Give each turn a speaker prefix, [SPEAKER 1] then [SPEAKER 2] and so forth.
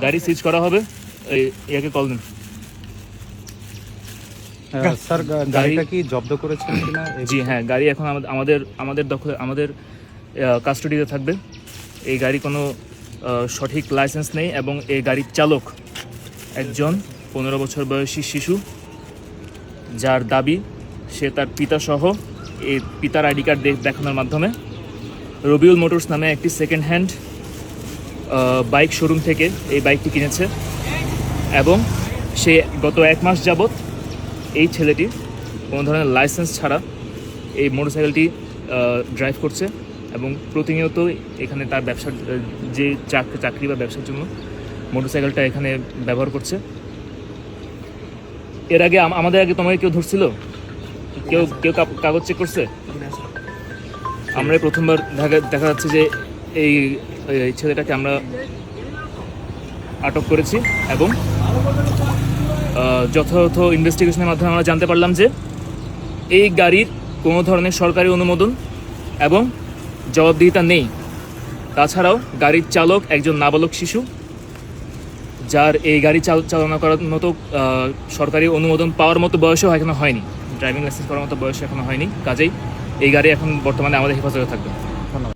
[SPEAKER 1] গাড়ি সিজ করা হবে। ইয়াকে কল দিন।
[SPEAKER 2] স্যার গাড়িটা কি জব্দ করেছেন কিনা?
[SPEAKER 1] জি হ্যাঁ, গাড়ি এখন আমাদের দখলে, আমাদের কাস্টডিতে থাকবে। এই গাড়ি কোনো সঠিক লাইসেন্স নেই এবং এই গাড়ির চালক একজন 15 বছর বয়সী শিশু, যার দাবি সে তার পিতাসহ এই পিতার আইডি কার্ড দেখানোর মাধ্যমে রবিউল মোটরস নামে একটি সেকেন্ড হ্যান্ড বাইক শোরুম থেকে এই বাইকটি কিনেছে এবং সে গত 1 মাস যাবৎ এই ছেলেটি কোনো ধরনের লাইসেন্স ছাড়া এই মোটরসাইকেলটি ড্রাইভ করছে এবং প্রতিনিয়ত এখানে তার ব্যবসার যে চাকরি বা ব্যবসার জন্য মোটরসাইকেলটা এখানে ব্যবহার করছে। এর আগে আমাদের আগে তোমাকে কেউ ধরছিল? কেউ কাগজ চেক করছে? আমরা প্রথমবার দেখা যাচ্ছে যে এই ছেলেটাকে আমরা আটক করেছি এবং যথাযথ ইনভেস্টিগেশনের মাধ্যমে আমরা জানতে পারলাম যে এই গাড়ির কোনো ধরনের সরকারি অনুমোদন এবং জবাবদিহিতা নেই। তাছাড়াও গাড়ির চালক একজন নাবালক শিশু, যার এই গাড়ি চালনা করার মতো সরকারি অনুমোদন পাওয়ার মতো বয়সও এখনো হয়নি, ড্রাইভিং লাইসেন্স করার মতো বয়স এখনো হয়নি। কাজেই এই গাড়ি এখন বর্তমানে আমাদের হেফাজতে থাকবে।